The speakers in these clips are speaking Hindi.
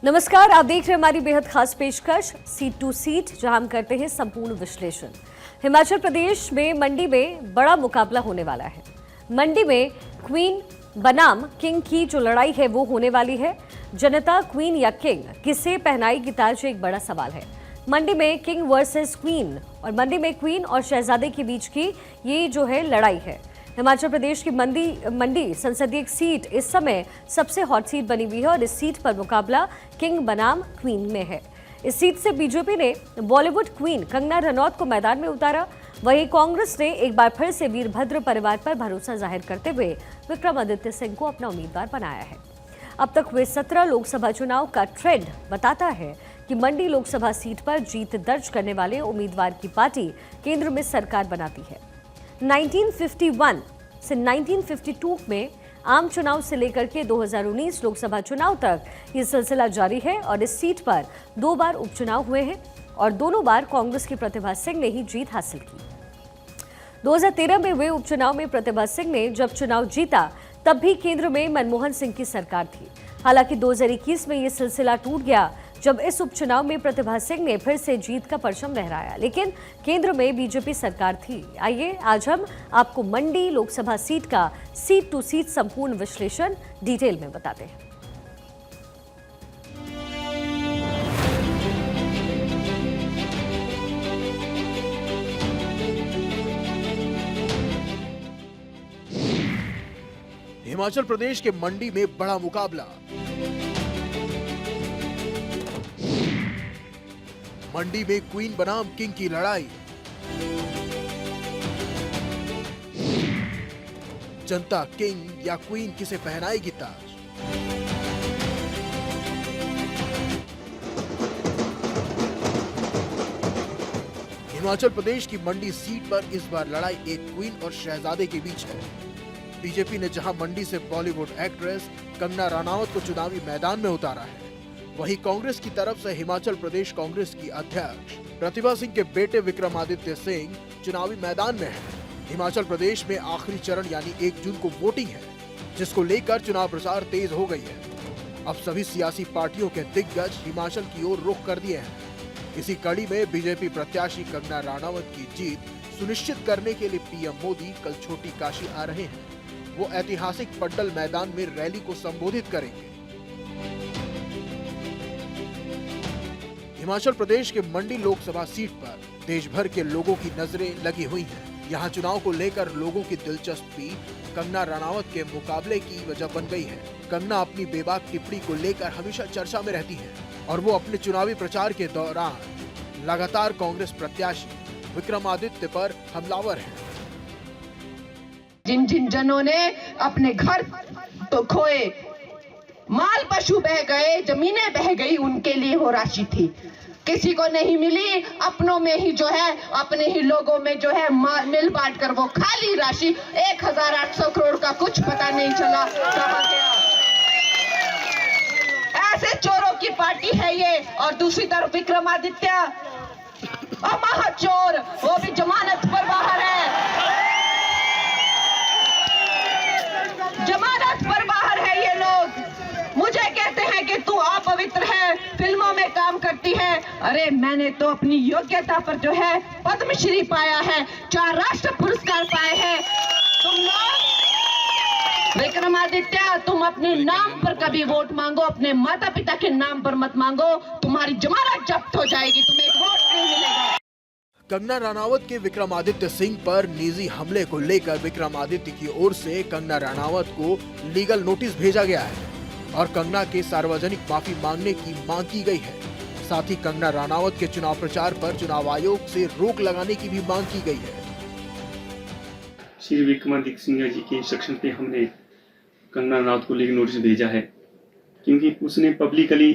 नमस्कार, आप देख रहे हैं हमारी बेहद खास पेशकश सीट टू सीट, जहां हम करते हैं संपूर्ण विश्लेषण। हिमाचल प्रदेश में मंडी में बड़ा मुकाबला होने वाला है। मंडी में क्वीन बनाम किंग की जो लड़ाई है वो होने वाली है। जनता क्वीन या किंग किसे पहनाएगी ताज, एक बड़ा सवाल है। मंडी में किंग वर्सेस क्वीन और मंडी में क्वीन और शहजादे के बीच की ये जो है लड़ाई है। हिमाचल प्रदेश की मंडी संसदीय सीट इस समय सबसे हॉट सीट बनी हुई है और इस सीट पर मुकाबला किंग बनाम क्वीन में है। इस सीट से बीजेपी ने बॉलीवुड क्वीन कंगना रनौत को मैदान में उतारा। वहीं कांग्रेस ने एक बार फिर से वीरभद्र परिवार पर भरोसा जाहिर करते हुए विक्रमादित्य सिंह को अपना उम्मीदवार बनाया है। अब तक हुए 17 लोकसभा चुनाव का ट्रेंड बताता है कि मंडी लोकसभा सीट पर जीत दर्ज करने वाले उम्मीदवार की पार्टी केंद्र में सरकार बनाती है। 1951 से 1952 में आम चुनाव से लेकर के 2019 लोकसभा चुनाव तक ये सिलसिला जारी है और इस सीट पर 2 बार उपचुनाव हुए हैं और दोनों बार कांग्रेस की प्रतिभा सिंह ने ही जीत हासिल की। 2013 में हुए उपचुनाव में प्रतिभा सिंह ने जब चुनाव जीता तब भी केंद्र में मनमोहन सिंह की सरकार थी। हालांकि 2021 में ये सिलसिला टूट गया जब इस उपचुनाव में प्रतिभा सिंह ने फिर से जीत का परचम लहराया, लेकिन केंद्र में बीजेपी सरकार थी। आइए आज हम आपको मंडी लोकसभा सीट का सीट टू सीट संपूर्ण विश्लेषण डिटेल में बताते हैं। हिमाचल प्रदेश के मंडी में बड़ा मुकाबला। मंडी में क्वीन बनाम किंग की लड़ाई। जनता किंग या क्वीन किसे पहनाएगी ताज। हिमाचल प्रदेश की मंडी सीट पर इस बार लड़ाई एक क्वीन और शहजादे के बीच है। बीजेपी ने जहां मंडी से बॉलीवुड एक्ट्रेस कंगना रनौत को चुनावी मैदान में उतारा है, वहीं कांग्रेस की तरफ से हिमाचल प्रदेश कांग्रेस की अध्यक्ष प्रतिभा सिंह के बेटे विक्रमादित्य सिंह चुनावी मैदान में हैं। हिमाचल प्रदेश में आखिरी चरण यानी 1 जून को वोटिंग है, जिसको लेकर चुनाव प्रचार तेज हो गई है। अब सभी सियासी पार्टियों के दिग्गज हिमाचल की ओर रुख कर दिए हैं। इसी कड़ी में बीजेपी प्रत्याशी कंगना रनौत की जीत सुनिश्चित करने के लिए पीएम मोदी कल छोटी काशी आ रहे हैं। वो ऐतिहासिक पड्डल मैदान में रैली को संबोधित करेंगे। हिमाचल प्रदेश के मंडी लोकसभा सीट पर देश भर के लोगों की नजरें लगी हुई हैं। यहाँ चुनाव को लेकर लोगों की दिलचस्पी कंगना रनौत के मुकाबले की वजह बन गई है। कंगना अपनी बेबाक टिप्पणी को लेकर हमेशा चर्चा में रहती है और वो अपने चुनावी प्रचार के दौरान लगातार कांग्रेस प्रत्याशी विक्रमादित्य पर हमलावर हैं। जिन जिन जनों ने अपने घर तो खोए, माल पशु बह गए, जमीनें बह गई, उनके लिए वो राशि थी। किसी को नहीं मिली, अपनों में ही जो है, अपने ही लोगों में जो है मिल बांट कर वो खाली राशि 1800 करोड़ का कुछ पता नहीं चला कहां गया। ऐसे चोरों की पार्टी है ये। और दूसरी तरफ विक्रमादित्य महाचोर, वो भी जमानत पर बाहर है। जमानत पर बाहर है ये लोग। मुझे कहते हैं कि तू अपवित्र है, फिल्मों में काम करती है। अरे मैंने तो अपनी योग्यता पर जो है पद्मश्री पाया है, 4 राष्ट्र पुरस्कार पाए हैं। तुम लोग विक्रमादित्य, तुम अपने नाम पर कभी वोट मांगो, अपने माता पिता के नाम पर मत मांगो, तुम्हारी जमानत जब्त हो जाएगी, तुम्हें एक वोट नहीं मिलेगा। कंगना रनौत के विक्रमादित्य सिंह पर निजी हमले को लेकर विक्रमादित्य की ओर से कंगना रनौत को लीगल नोटिस भेजा गया है और कंगना के सार्वजनिक माफी मांगने की मांग की गई है। साथ ही कंगना रनौत के चुनाव प्रचार पर चुनाव आयोग से रोक लगाने की भी मांग की गई है। श्री विक्रमादित्य सिंह जी के इंस्ट्रक्शन पे हमने कंगना रनौत को लीगल नोटिस भेजा है, क्योंकि उसने पब्लिकली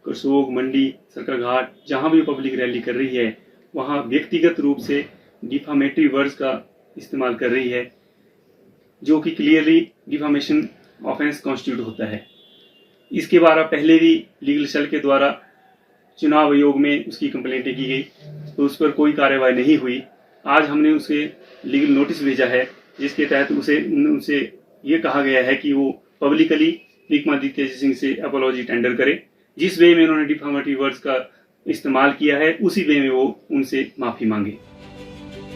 करसोग, मंडी, सरकाघाट, जहां भी पब्लिक रैली कर रही है वहां व्यक्तिगत रूप से डिफामेटरी वर्ड्स का इस्तेमाल कर रही है, जो कि क्लियरली डिफामेशन ऑफेंस कॉन्स्टिट्यूट होता है। इसके बारे पहले भी लीगल सेल के द्वारा चुनाव आयोग में उसकी कंप्लेंटें की गई, तो उस पर कोई कार्रवाई नहीं हुई। आज हमने उसे लीगल नोटिस भेजा है, जिसके तहत उनसे ये कहा गया है कि वो पब्लिकली विक्रमादित्य सिंह से अपॉलॉजी टेंडर करे जिस वे में उन्होंने डिफामेटरी वर्ड्स का इस्तेमाल किया है उसी वे में वो उनसे माफी मांगे।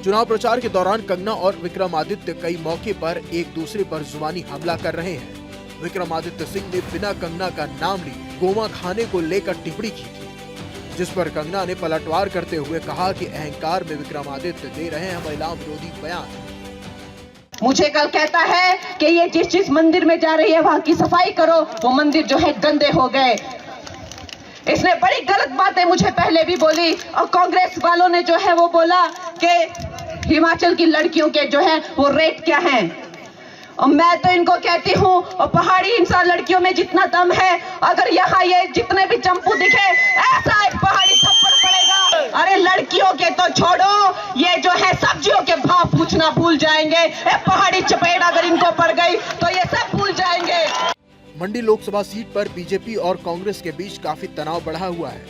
चुनाव प्रचार के दौरान कंगना और विक्रमादित्य कई मौके पर एक दूसरे पर जुबानी हमला कर रहे हैं। विक्रमादित्य सिंह ने बिना कंगना का नाम लिए गोवा खाने को लेकर टिप्पणी की थी, जिस पर कंगना ने पलटवार करते हुए कहा कि अहंकार में विक्रमादित्य दे रहे हैं महिला विरोधी बयान। मुझे कल कहता है कि ये जिस मंदिर में जा रही है वहां की सफाई करो, वो मंदिर जो है गंदे हो गए। इसने बड़ी गलत बातें मुझे पहले भी बोली और कांग्रेस वालों ने जो है वो बोला कि हिमाचल की लड़कियों के जो है वो रेट क्या है। और मैं तो इनको कहती हूँ, और पहाड़ी इंसान लड़कियों में जितना दम है, अगर यहाँ ये जितने भी चंपू दिखे ऐसा एक पहाड़ी थप्पड़ पड़ेगा। अरे लड़कियों के तो छोड़ो, ये जो है सब्जियों के भाव पूछना भूल जाएंगे। पहाड़ी चपेट अगर इनको पड़ गई तो ये सब भूल जाएंगे। मंडी लोकसभा सीट पर बीजेपी और कांग्रेस के बीच काफी तनाव बढ़ा हुआ है।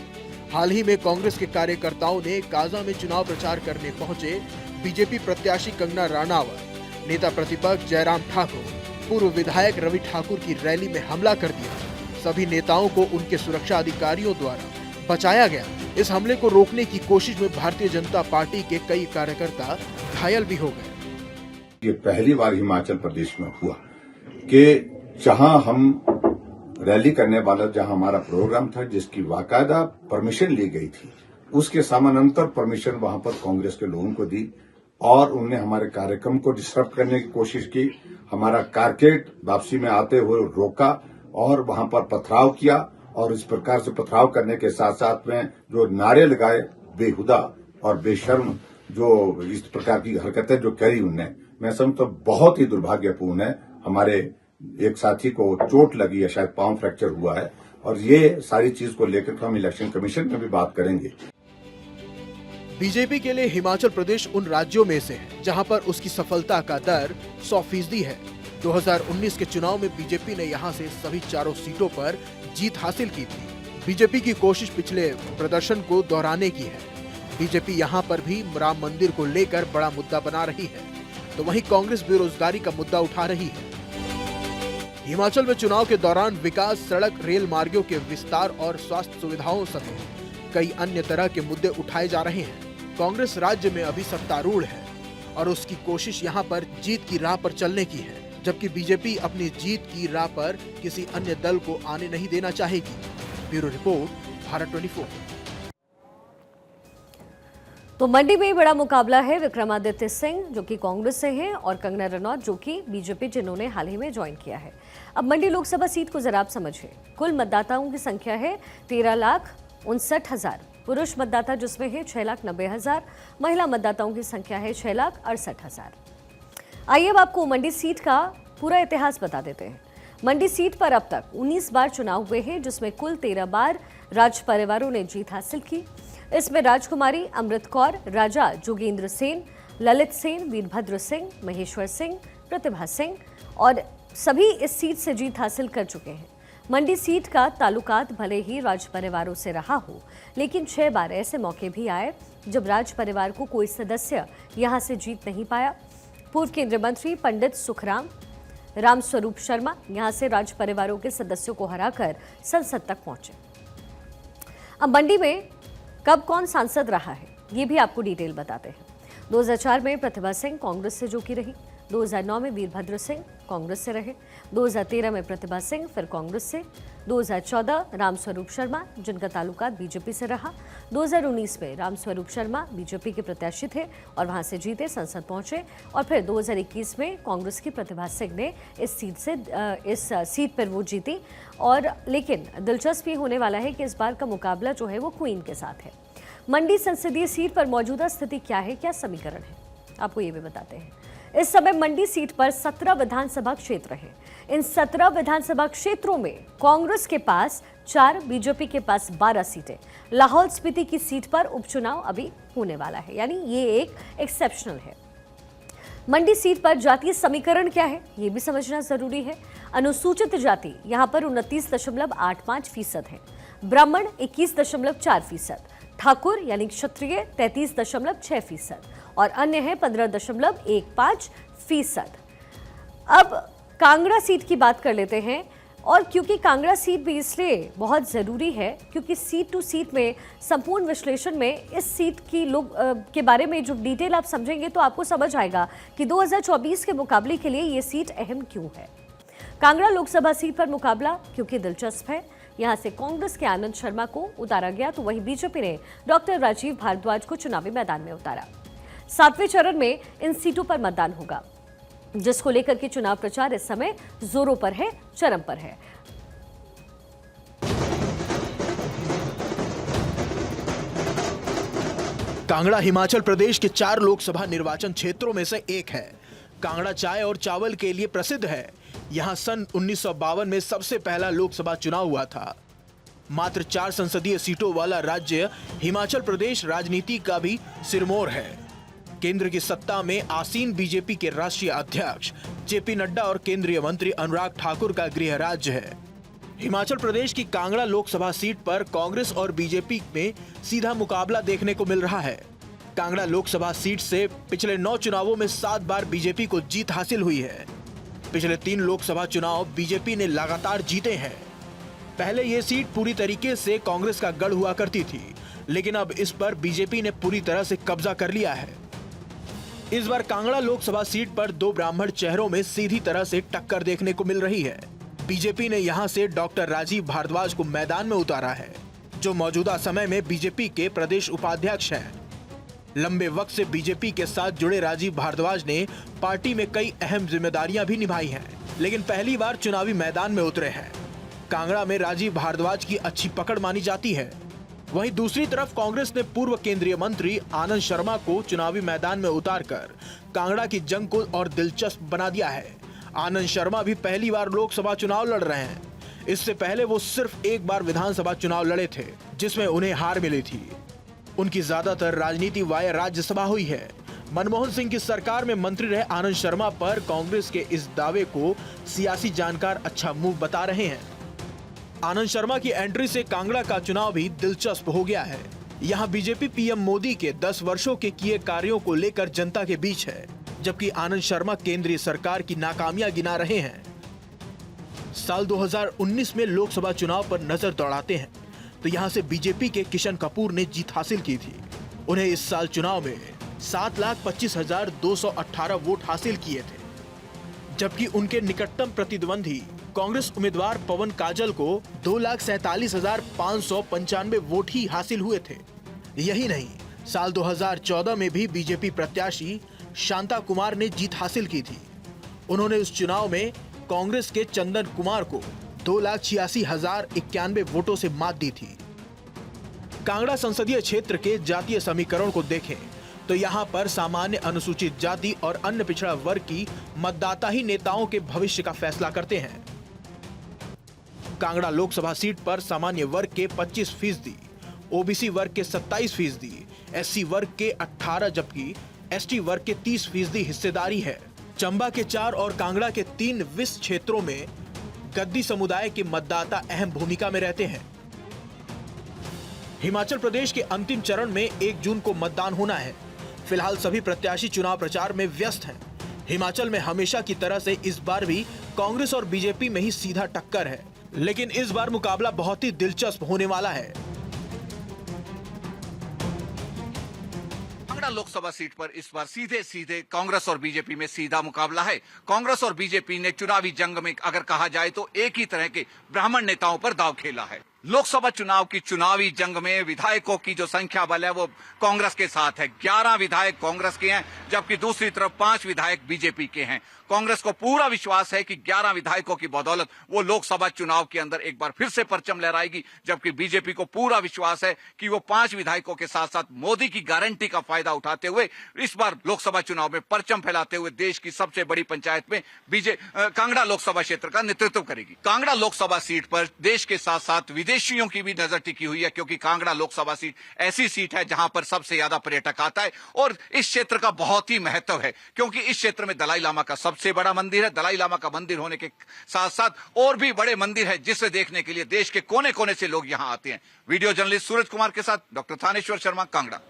हाल ही में कांग्रेस के कार्यकर्ताओं ने काजा में चुनाव प्रचार करने पहुंचे बीजेपी प्रत्याशी कंगना रनावत, नेता प्रतिपक्ष जयराम ठाकुर, पूर्व विधायक रवि ठाकुर की रैली में हमला कर दिया। सभी नेताओं को उनके सुरक्षा अधिकारियों द्वारा बचाया गया। इस हमले को रोकने की कोशिश में भारतीय जनता पार्टी के कई कार्यकर्ता घायल भी हो गए। ये पहली बार हिमाचल प्रदेश में हुआ कि जहां हम रैली करने वाला, जहां हमारा प्रोग्राम था जिसकी बाकायदा परमिशन ली गई थी, उसके समानांतर परमिशन वहां पर कांग्रेस के लोगों को दी और उन्होंने हमारे कार्यक्रम को डिस्टर्ब करने की कोशिश की। हमारा कारकेट वापसी में आते हुए रोका और वहां पर पथराव किया और इस प्रकार से पथराव करने के साथ साथ में जो नारे लगाए बेहुदा और बेशर्म, जो इस प्रकार की हरकतें जो करी उनने, मैं समझता हूं बहुत ही दुर्भाग्यपूर्ण है। हमारे एक साथी को चोट लगी है, शायद पांव फ्रैक्चर हुआ है और ये सारी चीज को लेकर हम इलेक्शन कमीशन में भी बात करेंगे। बीजेपी के लिए हिमाचल प्रदेश उन राज्यों में से है जहां पर उसकी सफलता का दर 100% है। 2019 के चुनाव में बीजेपी ने यहां से सभी चारों सीटों पर जीत हासिल की थी। बीजेपी की कोशिश पिछले प्रदर्शन को दोहराने की है। बीजेपी यहां पर भी राम मंदिर को लेकर बड़ा मुद्दा बना रही है, तो वहीं कांग्रेस बेरोजगारी का मुद्दा उठा रही है। हिमाचल में चुनाव के दौरान विकास, सड़क, रेल मार्गों के विस्तार और स्वास्थ्य सुविधाओं समेत कई अन्य तरह के मुद्दे उठाए जा रहे हैं। कांग्रेस राज्य में अभी सत्तारूढ़ है और उसकी कोशिश यहां पर जीत की राह पर चलने की है, जबकि बीजेपी अपनी जीत की राह पर किसी अन्य दल को आने नहीं देना चाहेगी। Bureau report, Bharat 24। तो मंडी में बड़ा मुकाबला है। विक्रमादित्य सिंह जो कि कांग्रेस से हैं और कंगना रनौत जो कि बीजेपी, जिन्होंने हाल ही में ज्वाइन किया है। अब मंडी लोकसभा सीट को जरा आप समझिए। कुल मतदाताओं की संख्या है 13,59,000। पुरुष मतदाता जिसमें है 6,90,000। महिला मतदाताओं की संख्या है 6,68,000। आइए अब आपको मंडी सीट का पूरा इतिहास बता देते हैं। मंडी सीट पर अब तक 19 बार चुनाव हुए हैं, जिसमें कुल 13 बार राज परिवारों ने जीत हासिल की। इसमें राजकुमारी, अमृत कौर, राजा जोगेंद्र सेन, ललित सेन, वीरभद्र सिंह, महेश्वर सिंह, प्रतिभा सिंह और सभी इस सीट से जीत हासिल कर चुके हैं। मंडी सीट का ताल्लुकात भले ही राज परिवारों से रहा हो, लेकिन 6 बार ऐसे मौके भी आए जब राज परिवार को कोई सदस्य यहां से जीत नहीं पाया। पूर्व केंद्रीय मंत्री पंडित सुखराम रामस्वरूप शर्मा यहां से राज परिवारों के सदस्यों को हराकर संसद तक पहुंचे। अब मंडी में कब कौन सांसद रहा है, ये भी आपको डिटेल बताते हैं। 2004 में प्रतिभा सिंह कांग्रेस से जोकी रही। 2009 में वीरभद्र सिंह कांग्रेस से रहे। 2013 में प्रतिभा सिंह फिर कांग्रेस से। 2014 रामस्वरूप शर्मा, जिनका ताल्लुकात बीजेपी से रहा। 2019 में रामस्वरूप शर्मा बीजेपी के प्रत्याशी थे और वहां से जीते, संसद पहुंचे और फिर 2021 में कांग्रेस की प्रतिभा सिंह ने इस सीट पर वो जीती। और लेकिन दिलचस्प ये होने वाला है कि इस बार का मुकाबला जो है वो क्वीन के साथ है। मंडी संसदीय सीट पर मौजूदा स्थिति क्या है, क्या समीकरण है, आपको ये भी बताते हैं। इस समय मंडी सीट पर 17 विधानसभा क्षेत्र हैं। इन 17 विधानसभा क्षेत्रों में कांग्रेस के पास 4, बीजेपी के पास 12 सीटें। लाहौल स्पीति की सीट पर उपचुनाव अभी होने वाला है, यानी ये एक एक्सेप्शनल है। मंडी सीट पर जातीय समीकरण क्या है, ये भी समझना जरूरी है। अनुसूचित जाति यहाँ पर 29.85% है, ब्राह्मण 21.4%, ठाकुर यानी क्षत्रिय 33.6% और अन्य है 15.15%। अब कांगड़ा सीट की बात कर लेते हैं। और क्योंकि कांगड़ा सीट भी इसलिए बहुत ज़रूरी है क्योंकि सीट टू सीट में संपूर्ण विश्लेषण में इस सीट की लोग के बारे में जो डिटेल आप समझेंगे तो आपको समझ आएगा कि 2024 के मुकाबले के लिए ये सीट अहम क्यों है। कांगड़ा लोकसभा सीट पर मुकाबला क्योंकि दिलचस्प है। यहां से कांग्रेस के आनंद शर्मा को उतारा गया तो वहीं बीजेपी ने डॉक्टर राजीव भारद्वाज को चुनावी मैदान में उतारा। 7वें चरण में इन सीटों पर मतदान होगा, जिसको लेकर के चुनाव प्रचार इस समय जोरों पर है, चरम पर है। कांगड़ा हिमाचल प्रदेश के 4 लोकसभा निर्वाचन क्षेत्रों में से एक है। कांगड़ा चाय और चावल के लिए प्रसिद्ध है। यहां सन 1952 में सबसे पहला लोकसभा चुनाव हुआ था। मात्र 4 संसदीय सीटों वाला राज्य हिमाचल प्रदेश राजनीति का भी सिरमौर है। केंद्र की सत्ता में आसीन बीजेपी के राष्ट्रीय अध्यक्ष जेपी नड्डा और केंद्रीय मंत्री अनुराग ठाकुर का गृह राज्य है। हिमाचल प्रदेश की कांगड़ा लोकसभा सीट पर कांग्रेस और बीजेपी में सीधा मुकाबला देखने को मिल रहा है। कांगड़ा लोकसभा सीट से पिछले 9 चुनावों में 7 बार बीजेपी को जीत हासिल हुई है। पिछले 3 लोकसभा चुनाव बीजेपी ने लगातार जीते हैं। पहले ये सीट पूरी तरीके से कांग्रेस का गढ़ हुआ करती थी, लेकिन अब इस पर बीजेपी ने पूरी तरह से कब्जा कर लिया है। इस बार कांगड़ा लोकसभा सीट पर 2 ब्राह्मण चेहरों में सीधी तरह से टक्कर देखने को मिल रही है। बीजेपी ने यहां से डॉक्टर राजीव भारद्वाज को मैदान में उतारा है, जो मौजूदा समय में बीजेपी के प्रदेश उपाध्यक्ष हैं। लंबे वक्त से बीजेपी के साथ जुड़े राजीव भारद्वाज ने पार्टी में कई अहम जिम्मेदारियां भी निभाई हैं, लेकिन पहली बार चुनावी मैदान में उतरे हैं। कांगड़ा में राजीव भारद्वाज की अच्छी पकड़ मानी जाती है। वहीं दूसरी तरफ कांग्रेस ने पूर्व केंद्रीय मंत्री आनंद शर्मा को चुनावी मैदान में उतारकर कांगड़ा की जंग को और दिलचस्प बना दिया है। आनंद शर्मा भी पहली बार लोकसभा चुनाव लड़ रहे हैं। इससे पहले वो सिर्फ एक बार विधानसभा चुनाव लड़े थे, जिसमें उन्हें हार मिली थी। उनकी ज्यादातर राजनीति वाया राज्यसभा हुई है। मनमोहन सिंह की सरकार में मंत्री रहे आनंद शर्मा पर कांग्रेस के इस दावे को सियासी जानकार अच्छा मूव बता रहे हैं। आनंद शर्मा की एंट्री से कांगड़ा का चुनाव भी दिलचस्प हो गया है। यहाँ बीजेपी पीएम मोदी के 10 वर्षों के किए कार्यों को लेकर जनता के बीच है, जबकि आनंद शर्मा केंद्रीय सरकार की नाकामियां गिना रहे हैं। साल 2019 में लोकसभा चुनाव पर नजर दौड़ाते हैं तो यहां से बीजेपी के किशन कपूर ने जीत हासिल की थी। उन्हें इस साल चुनाव में 7,25,218 वोट हासिल किए थे, जबकि उनके निकटतम प्रतिद्वंदी कांग्रेस उम्मीदवार पवन काजल को 2,47,595 वोट ही हासिल हुए थे। यही नहीं, साल 2014 में भी बीजेपी प्रत्याशी शांता कुमार ने जीत हासिल की थी। उन्होंने उस चुनाव में कांग्रेस के चंदन कुमार को 2,86,091 वोटों से मात दी थी। कांगड़ा संसदीय क्षेत्र के जातीय समीकरण को देखें तो यहां पर सामान्य अनुसूचित जाति और अन्य पिछड़ा वर्ग की मतदाता ही नेताओं के भविष्य का फैसला करते हैं। कांगड़ा लोकसभा सीट पर सामान्य वर्ग के 25%, ओबीसी वर्ग के 27%, एससी वर्ग के 18% जबकि एसटी वर्ग के 30% हिस्सेदारी है। चंबा के 4 और कांगड़ा के 3 विस क्षेत्रों में गद्दी समुदाय के मतदाता अहम भूमिका में रहते हैं। हिमाचल प्रदेश के अंतिम चरण में 1 जून को मतदान होना है। फिलहाल सभी प्रत्याशी चुनाव प्रचार में व्यस्त हैं। हिमाचल में हमेशा की तरह से इस बार भी कांग्रेस और बीजेपी में ही सीधा टक्कर है, लेकिन इस बार मुकाबला बहुत ही दिलचस्प होने वाला है। कांगड़ा लोकसभा सीट पर इस बार सीधे सीधे कांग्रेस और बीजेपी में सीधा मुकाबला है। कांग्रेस और बीजेपी ने चुनावी जंग में अगर कहा जाए तो एक ही तरह के ब्राह्मण नेताओं पर दांव खेला है। लोकसभा चुनाव की चुनावी जंग में विधायकों की जो संख्या बल है वो कांग्रेस के साथ है। 11 विधायक कांग्रेस के हैं, जबकि दूसरी तरफ 5 विधायक बीजेपी के हैं। कांग्रेस को पूरा विश्वास है कि 11 विधायकों की बदौलत वो लोकसभा चुनाव के अंदर एक बार फिर से परचम लहराएगी, जबकि बीजेपी को पूरा विश्वास है कि वो 5 विधायकों के साथ साथ मोदी की गारंटी का फायदा उठाते हुए इस बार लोकसभा चुनाव में परचम फैलाते हुए देश की सबसे बड़ी पंचायत में कांगड़ा लोकसभा क्षेत्र का नेतृत्व करेगी। कांगड़ा लोकसभा सीट पर देश के साथ साथ विदेशियों की भी नजर टिकी हुई है, क्योंकि कांगड़ा लोकसभा सीट ऐसी सीट है जहां पर सबसे ज्यादा पर्यटक आता है और इस क्षेत्र का बहुत ही महत्व है, क्योंकि इस क्षेत्र में दलाई लामा का सबसे बड़ा मंदिर है। दलाई लामा का मंदिर होने के साथ साथ और भी बड़े मंदिर है, जिसे देखने के लिए देश के कोने कोने से लोग यहां आते हैं। वीडियो जर्नलिस्ट सूरज कुमार के साथ डॉक्टर थानेश्वर शर्मा, कांगड़ा।